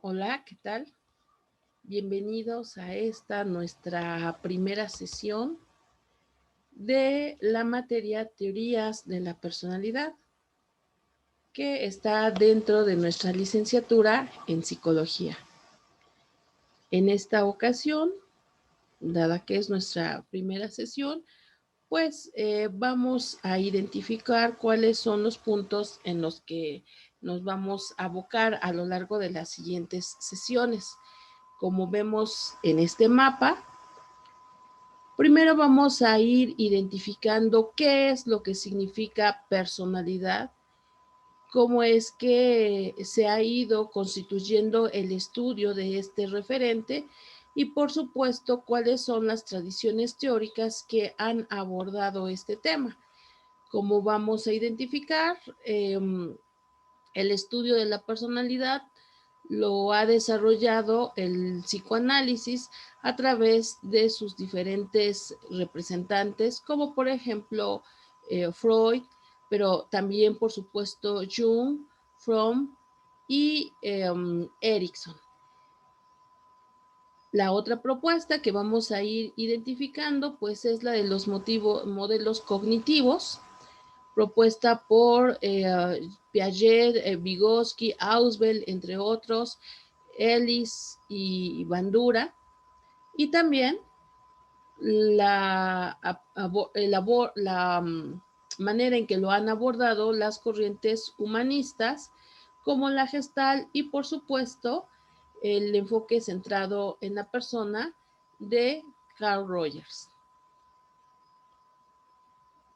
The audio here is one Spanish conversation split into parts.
Hola, ¿qué tal? Bienvenidos a esta nuestra primera sesión de la materia Teorías de la Personalidad, que está dentro de nuestra licenciatura en Psicología. En esta ocasión, dada que es nuestra primera sesión, pues vamos a identificar cuáles son los puntos en los que nos vamos a abocar a lo largo de las siguientes sesiones. Como vemos en este mapa, primero vamos a ir identificando qué es lo que significa personalidad, cómo es que se ha ido constituyendo el estudio de este referente y por supuesto cuáles son las tradiciones teóricas que han abordado este tema. Como vamos a identificar, el estudio de la personalidad lo ha desarrollado el psicoanálisis a través de sus diferentes representantes, como por ejemplo Freud, pero también por supuesto Jung, Fromm y Erickson. La otra propuesta que vamos a ir identificando pues es la de los modelos cognitivos, propuesta por Piaget, Vygotsky, Ausubel, entre otros, Ellis y Bandura, y también la, la manera en que lo han abordado las corrientes humanistas, como la Gestalt y, por supuesto, el enfoque centrado en la persona de Carl Rogers.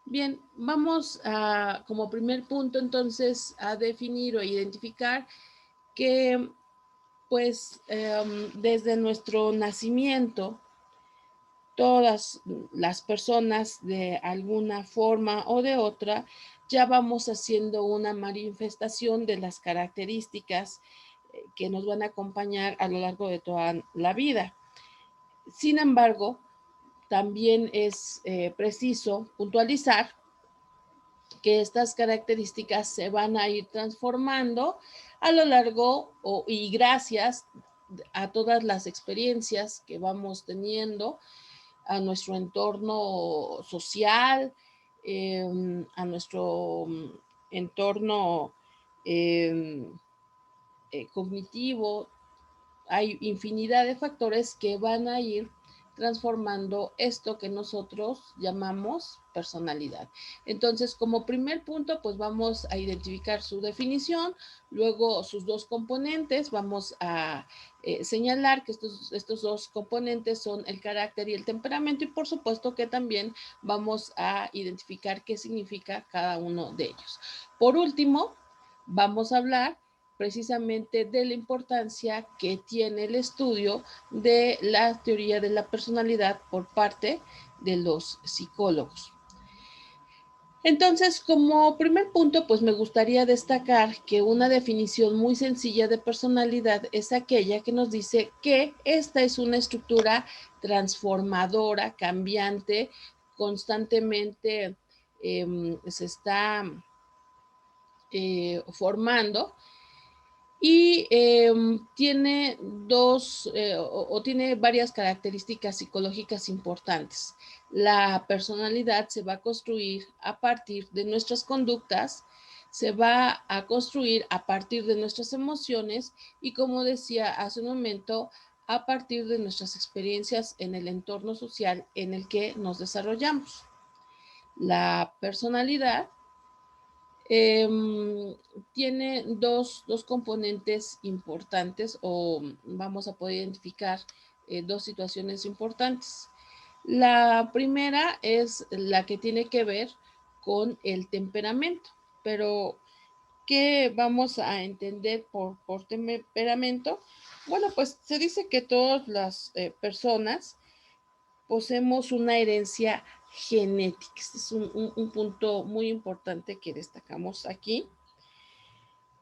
Bien, vamos a, como primer punto entonces, a definir o identificar que pues desde nuestro nacimiento todas las personas de alguna forma o de otra ya vamos haciendo una manifestación de las características que nos van a acompañar a lo largo de toda la vida. Sin embargo, también es preciso puntualizar que estas características se van a ir transformando a lo largo y gracias a todas las experiencias que vamos teniendo, a nuestro entorno social, a nuestro entorno eh, cognitivo. Hay infinidad de factores que van a ir transformando esto que nosotros llamamos personalidad. Entonces, como primer punto, pues vamos a identificar su definición, luego sus dos componentes, vamos a señalar que estos dos componentes son el carácter y el temperamento y por supuesto que también vamos a identificar qué significa cada uno de ellos. Por último, vamos a hablar precisamente de la importancia que tiene el estudio de la teoría de la personalidad por parte de los psicólogos. Entonces, como primer punto, pues me gustaría destacar que una definición muy sencilla de personalidad es aquella que nos dice que esta es una estructura transformadora, cambiante, constantemente se está formando y tiene tiene varias características psicológicas importantes. La personalidad se va a construir a partir de nuestras conductas, se va a construir a partir de nuestras emociones y, como decía hace un momento, a partir de nuestras experiencias en el entorno social en el que nos desarrollamos. La personalidad tiene dos componentes importantes o vamos a poder identificar dos situaciones importantes. La primera es la que tiene que ver con el temperamento, pero ¿qué vamos a entender por temperamento? Bueno, pues se dice que todas las personas poseemos una herencia genética. Este es un punto muy importante que destacamos aquí.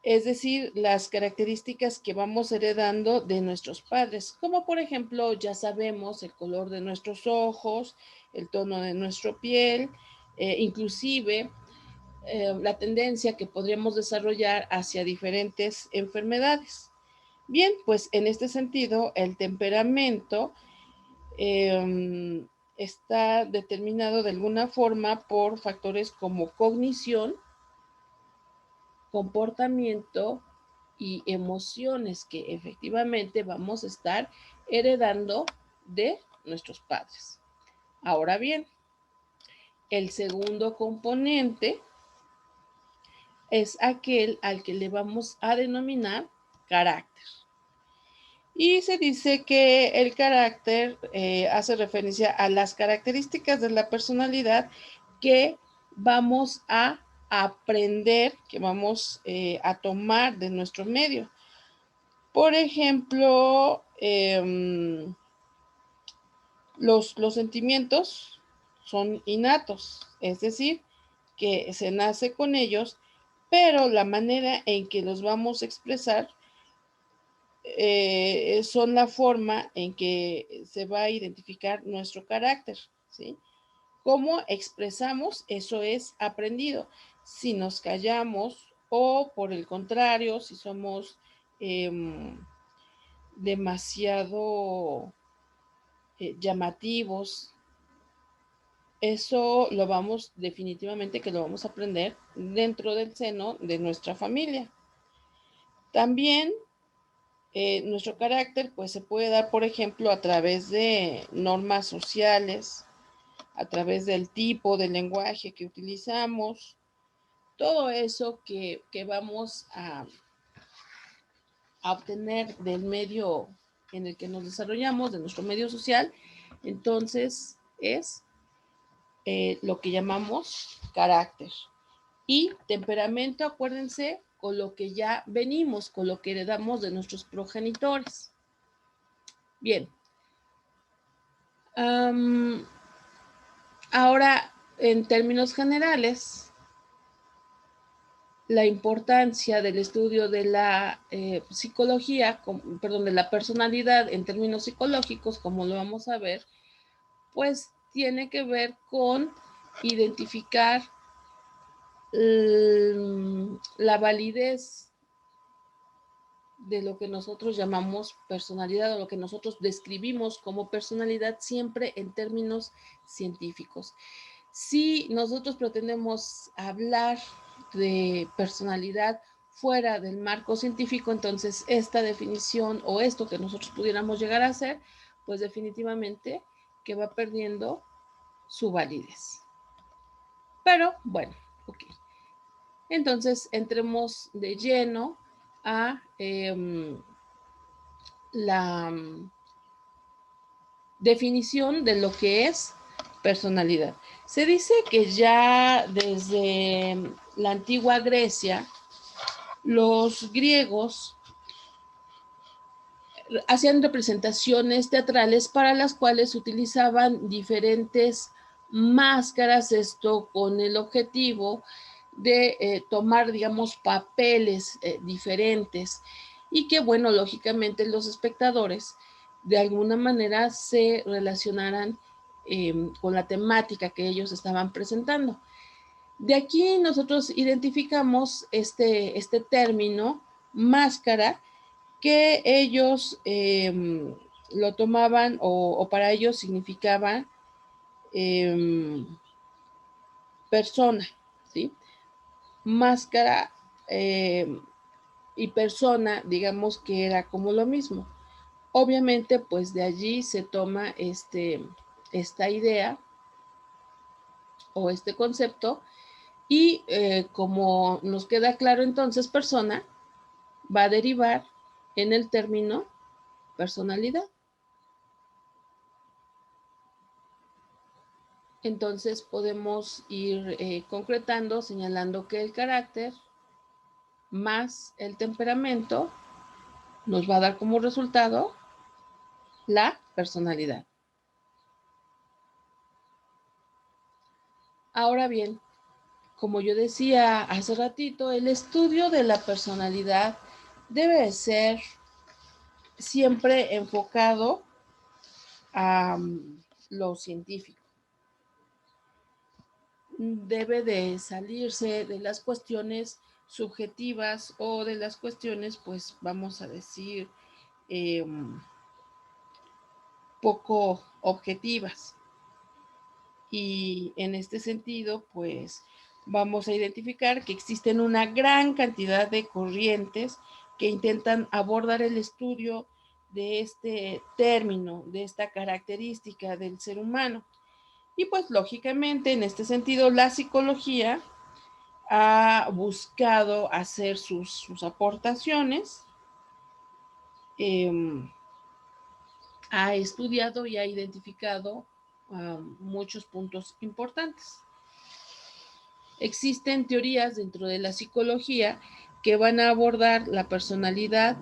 Es decir, las características que vamos heredando de nuestros padres, como por ejemplo, ya sabemos, el color de nuestros ojos, el tono de nuestra piel, inclusive la tendencia que podríamos desarrollar hacia diferentes enfermedades. Bien, pues en este sentido, el temperamento está determinado de alguna forma por factores como cognición, comportamiento y emociones que efectivamente vamos a estar heredando de nuestros padres. Ahora bien, el segundo componente es aquel al que le vamos a denominar carácter. Y se dice que el carácter hace referencia a las características de la personalidad que vamos a aprender, que vamos a tomar de nuestro medio. Por ejemplo, los sentimientos son innatos, es decir, que se nace con ellos, pero la manera en que los vamos a expresar son la forma en que se va a identificar nuestro carácter, ¿sí? Cómo expresamos, eso es aprendido. Si nos callamos o por el contrario, si somos demasiado llamativos, eso lo vamos definitivamente que lo vamos a aprender dentro del seno de nuestra familia. También nuestro carácter pues se puede dar, por ejemplo, a través de normas sociales, a través del tipo de lenguaje que utilizamos, todo eso que vamos a obtener del medio en el que nos desarrollamos, de nuestro medio social, entonces es lo que llamamos carácter. Y temperamento, acuérdense, con lo que ya venimos, con lo que heredamos de nuestros progenitores. Bien. Ahora, en términos generales, la importancia del estudio de la psicología, perdón, de la personalidad en términos psicológicos, como lo vamos a ver, pues tiene que ver con identificar la validez de lo que nosotros llamamos personalidad o lo que nosotros describimos como personalidad siempre en términos científicos. Si nosotros pretendemos hablar de personalidad fuera del marco científico, entonces esta definición o esto que nosotros pudiéramos llegar a hacer, pues definitivamente que va perdiendo su validez. Pero bueno, ok. Entonces entremos de lleno a la definición de lo que es personalidad. Se dice que ya desde la antigua Grecia, los griegos hacían representaciones teatrales para las cuales utilizaban diferentes máscaras, esto con el objetivo de tomar, digamos, papeles diferentes y que, bueno, lógicamente los espectadores de alguna manera se relacionaran con la temática que ellos estaban presentando. De aquí nosotros identificamos este término, máscara, que ellos lo tomaban o para ellos significaba persona, ¿sí? Máscara y persona, digamos que era como lo mismo. Obviamente, pues de allí se toma esta idea o este concepto y como nos queda claro entonces, persona va a derivar en el término personalidad. Entonces podemos ir concretando, señalando que el carácter más el temperamento nos va a dar como resultado la personalidad. Ahora bien, como yo decía hace ratito, el estudio de la personalidad debe ser siempre enfocado a lo científico. Debe de salirse de las cuestiones subjetivas o de las cuestiones, pues vamos a decir, poco objetivas. Y en este sentido, pues vamos a identificar que existen una gran cantidad de corrientes que intentan abordar el estudio de este término, de esta característica del ser humano. Y pues lógicamente, en este sentido, la psicología ha buscado hacer sus aportaciones, ha estudiado y ha identificado muchos puntos importantes. Existen teorías dentro de la psicología que van a abordar la personalidad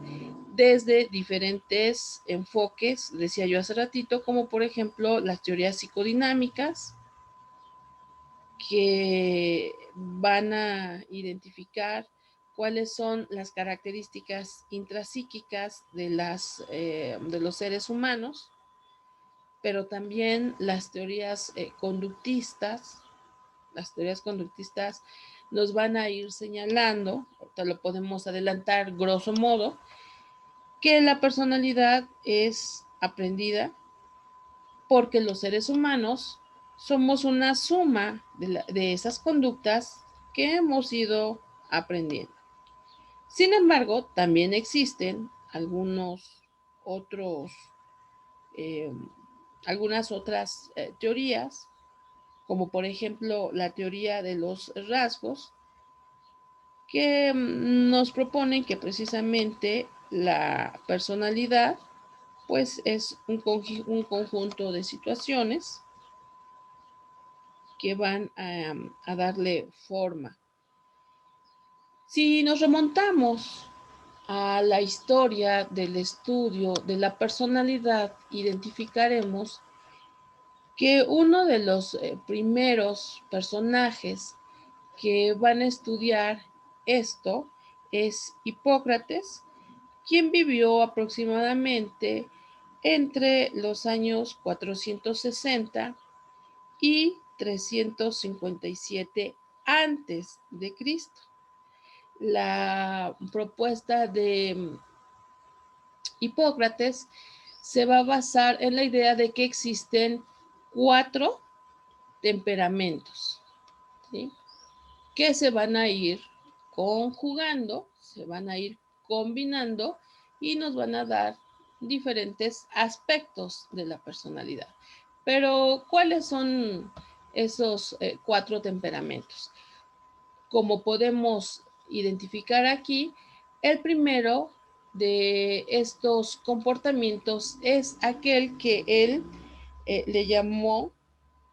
desde diferentes enfoques, decía yo hace ratito, como por ejemplo las teorías psicodinámicas, que van a identificar cuáles son las características intrapsíquicas de los seres humanos, pero también las teorías conductistas. Las teorías conductistas nos van a ir señalando, ahorita lo podemos adelantar grosso modo, que la personalidad es aprendida porque los seres humanos somos una suma de esas conductas que hemos ido aprendiendo. Sin embargo, también existen otros, eh, algunas otras teorías, como por ejemplo la teoría de los rasgos, que nos proponen que precisamente la personalidad pues es un conjunto de situaciones que van a darle forma. Si nos remontamos a la historia del estudio de la personalidad, identificaremos que uno de los primeros personajes que van a estudiar esto es Hipócrates, quien vivió aproximadamente entre los años 460 y 357 antes de Cristo. La propuesta de Hipócrates se va a basar en la idea de que existen 4 temperamentos, ¿sí?, que se van a ir conjugando, se van a ir combinando y nos van a dar diferentes aspectos de la personalidad. Pero, ¿cuáles son esos 4 temperamentos? Como podemos identificar aquí, el primero de estos comportamientos es aquel que él le llamó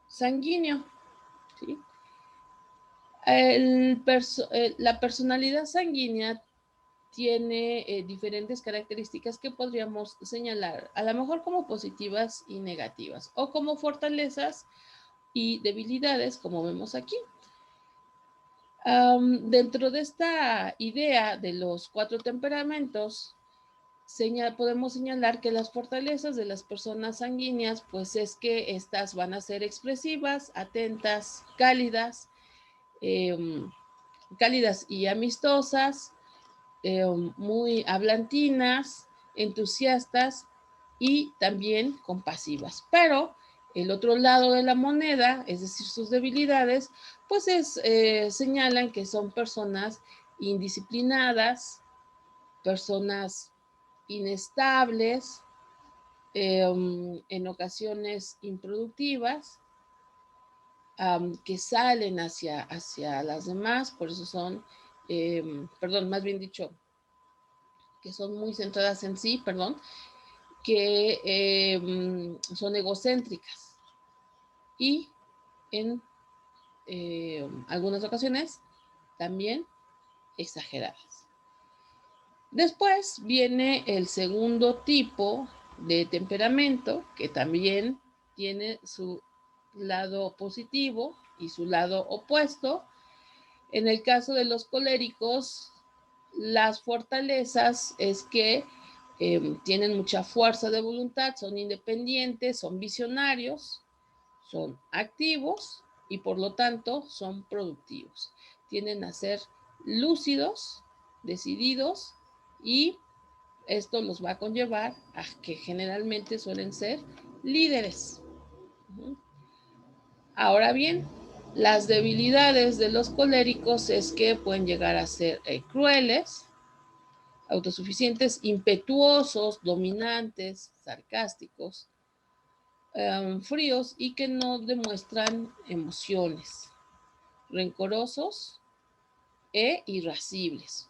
sanguíneo, ¿sí? La personalidad sanguínea tiene diferentes características que podríamos señalar, a lo mejor como positivas y negativas, o como fortalezas y debilidades, como vemos aquí. Dentro de esta idea de los 4 temperamentos, podemos señalar que las fortalezas de las personas sanguíneas, pues es que estas van a ser expresivas, atentas, cálidas y amistosas, muy hablantinas, entusiastas y también compasivas. Pero el otro lado de la moneda, es decir, sus debilidades, pues señalan que son personas indisciplinadas, personas inestables, en ocasiones improductivas, que salen hacia las demás, por eso son, perdón, más bien dicho, que son muy centradas en sí, perdón, que son egocéntricas y en algunas ocasiones también exageradas. Después viene el segundo tipo de temperamento, que también tiene su lado positivo y su lado opuesto. En el caso de los coléricos, las fortalezas es que tienen mucha fuerza de voluntad, son independientes, son visionarios, son activos y por lo tanto son productivos. Tienden a ser lúcidos, decididos, y esto los va a conllevar a que generalmente suelen ser líderes. Ahora bien, las debilidades de los coléricos es que pueden llegar a ser crueles, autosuficientes, impetuosos, dominantes, sarcásticos, fríos y que no demuestran emociones, rencorosos e irascibles.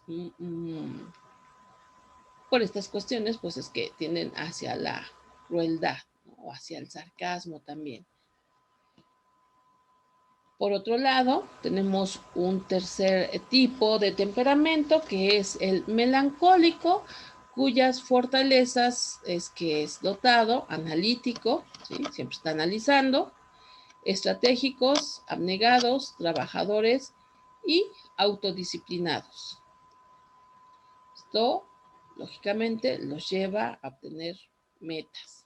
Por estas cuestiones, pues es que tienden hacia la crueldad, ¿no? O hacia el sarcasmo también. Por otro lado, tenemos un tercer tipo de temperamento que es el melancólico, cuyas fortalezas es que es dotado, analítico, ¿sí? Siempre está analizando, estratégicos, abnegados, trabajadores y autodisciplinados. Esto, lógicamente, los lleva a obtener metas.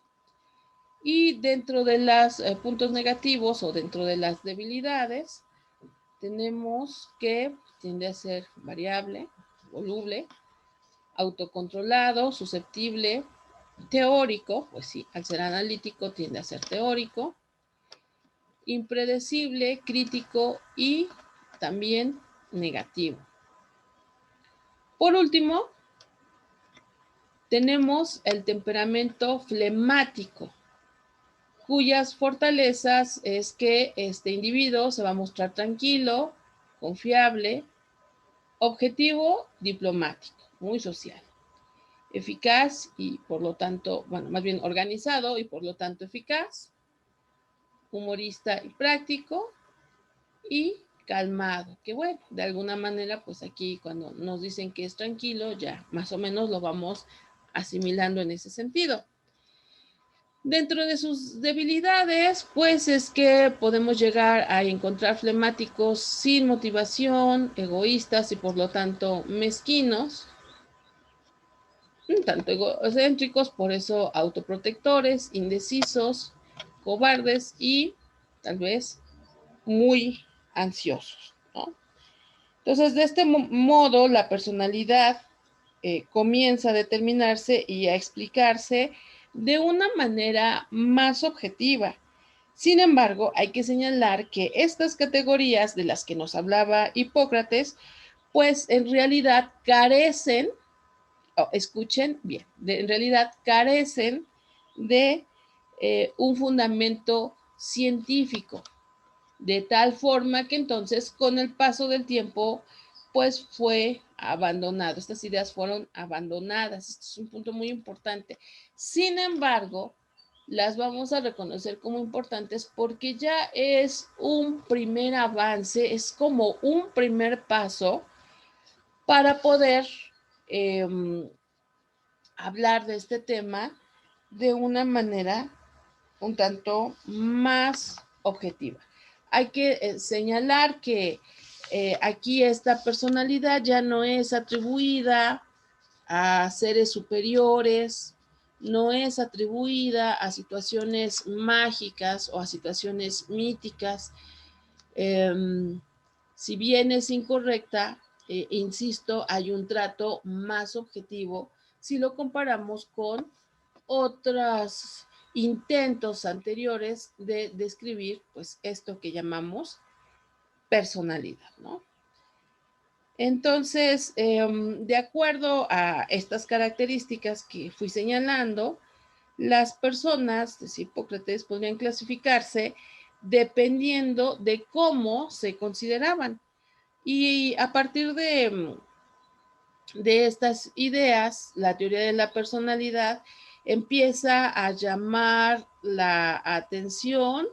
Y dentro de los puntos negativos o dentro de las debilidades, tenemos que tiende a ser variable, voluble, autocontrolado, susceptible, teórico, pues sí, al ser analítico tiende a ser teórico, impredecible, crítico y también negativo. Por último, tenemos el temperamento flemático, cuyas fortalezas es que este individuo se va a mostrar tranquilo, confiable, objetivo, diplomático, muy social, eficaz y por lo tanto, bueno, más bien organizado y por lo tanto eficaz, humorista y práctico y calmado, que bueno, de alguna manera, pues aquí cuando nos dicen que es tranquilo, ya más o menos lo vamos asimilando en ese sentido. Dentro de sus debilidades, pues es que podemos llegar a encontrar flemáticos sin motivación, egoístas y por lo tanto mezquinos, un tanto egocéntricos, por eso autoprotectores, indecisos, cobardes y tal vez muy ansiosos, ¿no? Entonces, de este modo, la personalidad comienza a determinarse y a explicarse de una manera más objetiva. Sin embargo, hay que señalar que estas categorías de las que nos hablaba Hipócrates, pues en realidad carecen, escuchen bien, en realidad carecen de un fundamento científico, de tal forma que entonces con el paso del tiempo pues fue abandonado. Estas ideas fueron abandonadas. Este es un punto muy importante. Sin embargo, las vamos a reconocer como importantes porque ya es un primer avance, es como un primer paso para poder hablar de este tema de una manera un tanto más objetiva. Hay que señalar que aquí esta personalidad ya no es atribuida a seres superiores, no es atribuida a situaciones mágicas o a situaciones míticas. Si bien es incorrecta, insisto, hay un trato más objetivo si lo comparamos con otros intentos anteriores de describir pues esto que llamamos personalidad, ¿no? Entonces, de acuerdo a estas características que fui señalando, las personas de Hipócrates podrían clasificarse dependiendo de cómo se consideraban. Y a partir de estas ideas, la teoría de la personalidad empieza a llamar la atención,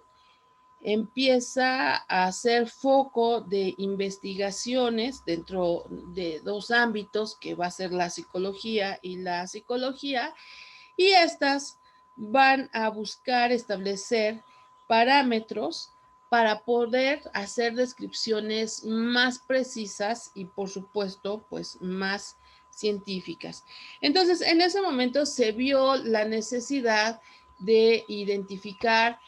empieza a ser foco de investigaciones dentro de dos ámbitos que va a ser la psicología y la psicología, y estas van a buscar establecer parámetros para poder hacer descripciones más precisas y por supuesto pues más científicas. Entonces en ese momento se vio la necesidad de identificar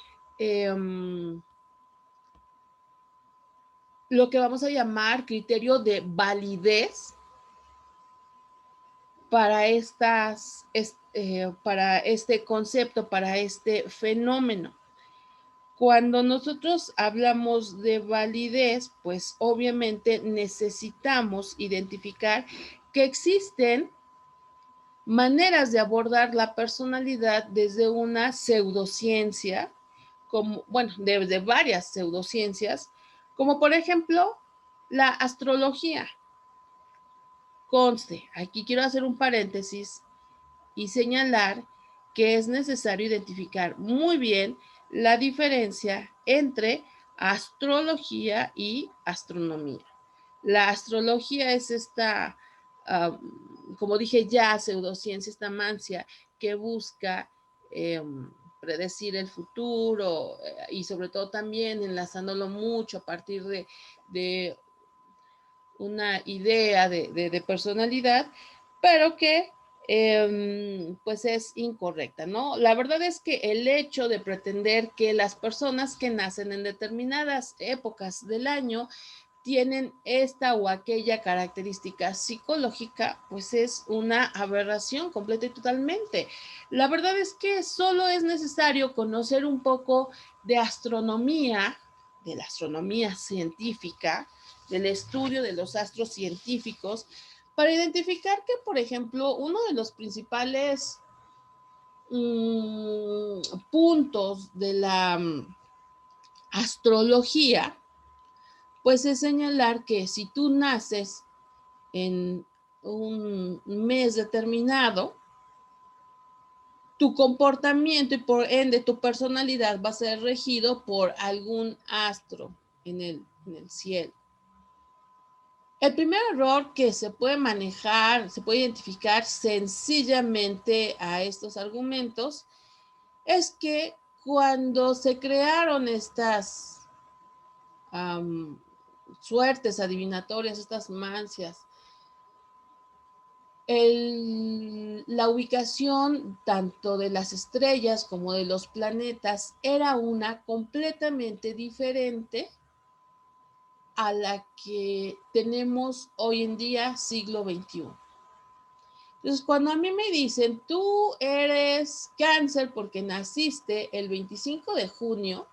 lo que vamos a llamar criterio de validez para para este concepto, para este fenómeno. Cuando nosotros hablamos de validez, pues obviamente necesitamos identificar que existen maneras de abordar la personalidad desde una pseudociencia, como, bueno, desde varias pseudociencias, como por ejemplo la astrología. Conste, aquí quiero hacer un paréntesis y señalar que es necesario identificar muy bien la diferencia entre astrología y astronomía. La astrología es esta, como dije ya, pseudociencia, esta mancia que busca predecir el futuro y sobre todo también enlazándolo mucho a partir de una idea de personalidad, pero que pues es incorrecta, ¿no? La verdad es que el hecho de pretender que las personas que nacen en determinadas épocas del año tienen esta o aquella característica psicológica, pues es una aberración completa y totalmente. La verdad es que solo es necesario conocer un poco de astronomía, de la astronomía científica, del estudio de los astros científicos, para identificar que, por ejemplo, uno de los principales puntos de la astrología, pues es señalar que si tú naces en un mes determinado, tu comportamiento y por ende tu personalidad va a ser regido por algún astro en el cielo. El primer error que se puede manejar, se puede identificar sencillamente a estos argumentos, es que cuando se crearon estas suertes adivinatorias, estas mancias, la ubicación tanto de las estrellas como de los planetas era una completamente diferente a la que tenemos hoy en día, siglo XXI. Entonces, cuando a mí me dicen, tú eres cáncer porque naciste el 25 de junio,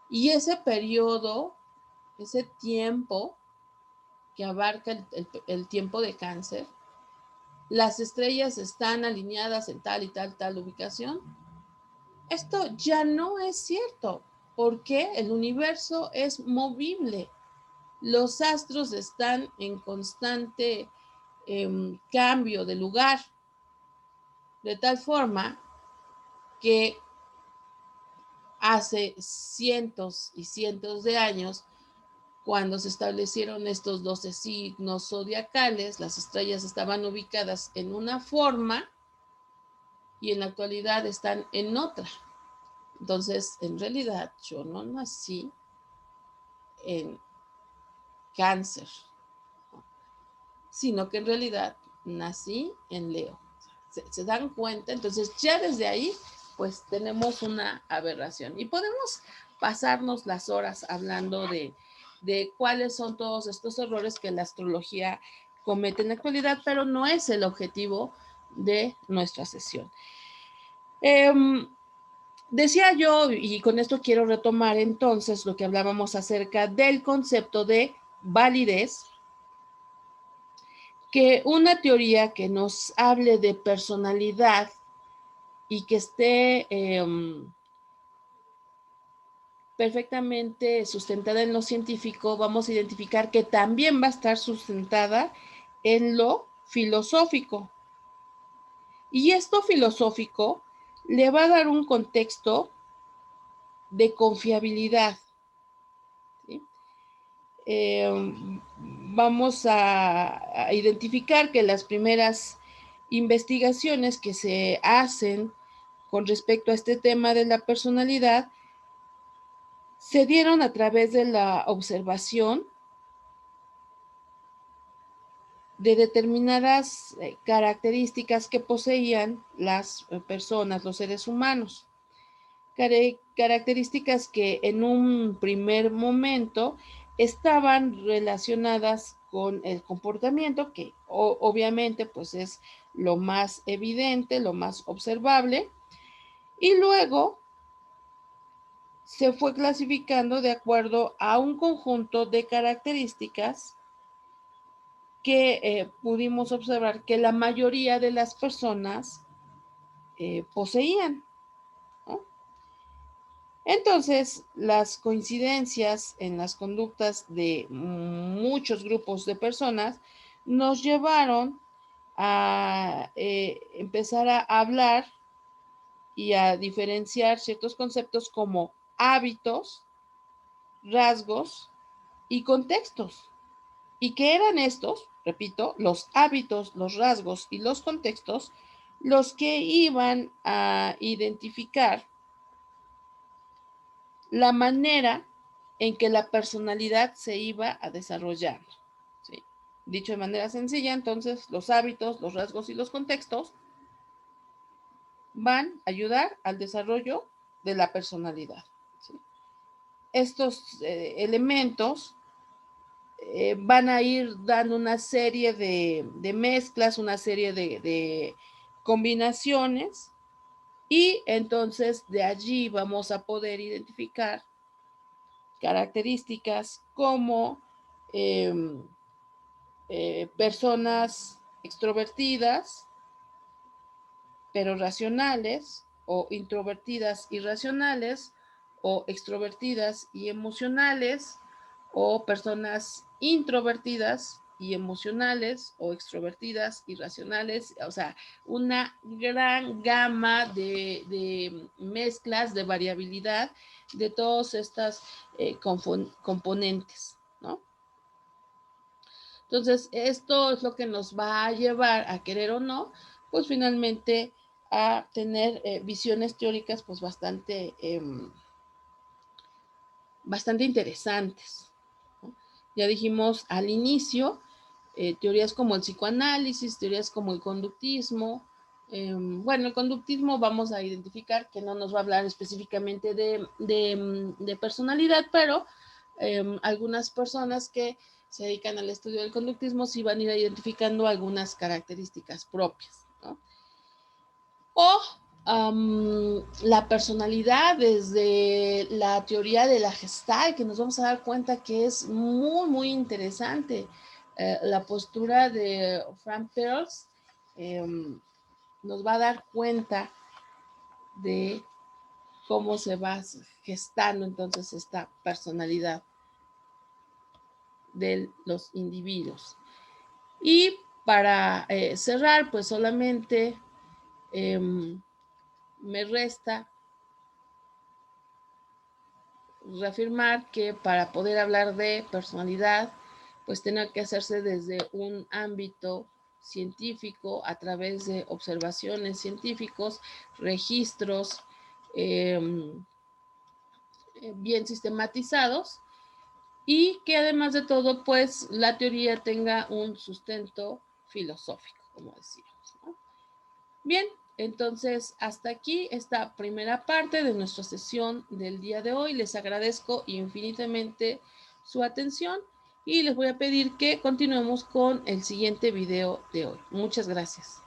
y ese periodo, ese tiempo que abarca el tiempo de cáncer, las estrellas están alineadas en tal y tal ubicación. Esto ya no es cierto, porque el universo es movible. Los astros están en constante cambio de lugar, de tal forma que hace cientos y cientos de años, cuando se establecieron estos 12 signos zodiacales, las estrellas estaban ubicadas en una forma y en la actualidad están en otra. Entonces, en realidad, yo no nací en cáncer, sino que en realidad nací en Leo. ¿Se dan cuenta? Entonces, ya desde ahí, pues tenemos una aberración. Y podemos pasarnos las horas hablando de cuáles son todos estos errores que la astrología comete en la actualidad, pero no es el objetivo de nuestra sesión. Decía yo, y con esto quiero retomar entonces lo que hablábamos acerca del concepto de validez, que una teoría que nos hable de personalidad y que esté perfectamente sustentada en lo científico, vamos a identificar que también va a estar sustentada en lo filosófico. Y esto filosófico le va a dar un contexto de confiabilidad. ¿Sí? Vamos a identificar que las primeras investigaciones que se hacen con respecto a este tema de la personalidad se dieron a través de la observación de determinadas características que poseían las personas, los seres humanos. Características que en un primer momento estaban relacionadas con el comportamiento, que obviamente pues es lo más evidente, lo más observable, y luego se fue clasificando de acuerdo a un conjunto de características que pudimos observar que la mayoría de las personas poseían, ¿no? Entonces, las coincidencias en las conductas de muchos grupos de personas nos llevaron a empezar a hablar y a diferenciar ciertos conceptos como hábitos, rasgos y contextos. ¿Y qué eran estos? Repito, los hábitos, los rasgos y los contextos, los que iban a identificar la manera en que la personalidad se iba a desarrollar. ¿Sí? Dicho de manera sencilla, entonces, los hábitos, los rasgos y los contextos van a ayudar al desarrollo de la personalidad. ¿Sí? Estos elementos van a ir dando una serie de mezclas, una serie de combinaciones, y entonces de allí vamos a poder identificar características como personas extrovertidas, pero racionales, o introvertidas y racionales, o extrovertidas y emocionales, o personas introvertidas y emocionales, o extrovertidas y racionales, o sea, una gran gama de mezclas, de variabilidad de todas estas componentes, ¿no? Entonces, esto es lo que nos va a llevar a querer o no, pues finalmente a tener visiones teóricas pues bastante interesantes, ¿no? Ya dijimos al inicio, teorías como el psicoanálisis, teorías como el conductismo. Bueno, el conductismo vamos a identificar que no nos va a hablar específicamente de personalidad, pero algunas personas que se dedican al estudio del conductismo sí van a ir identificando algunas características propias, ¿no? O la personalidad desde la teoría de la Gestalt, que nos vamos a dar cuenta que es muy, muy interesante. La postura de Frank Perls nos va a dar cuenta de cómo se va gestando entonces esta personalidad de los individuos. Y para cerrar, pues solamente me resta reafirmar que para poder hablar de personalidad, pues tiene que hacerse desde un ámbito científico, a través de observaciones científicos, registros bien sistematizados, y que además de todo, pues la teoría tenga un sustento filosófico, como decíamos, ¿no? Bien, entonces hasta aquí esta primera parte de nuestra sesión del día de hoy. Les agradezco infinitamente su atención y les voy a pedir que continuemos con el siguiente video de hoy. Muchas gracias.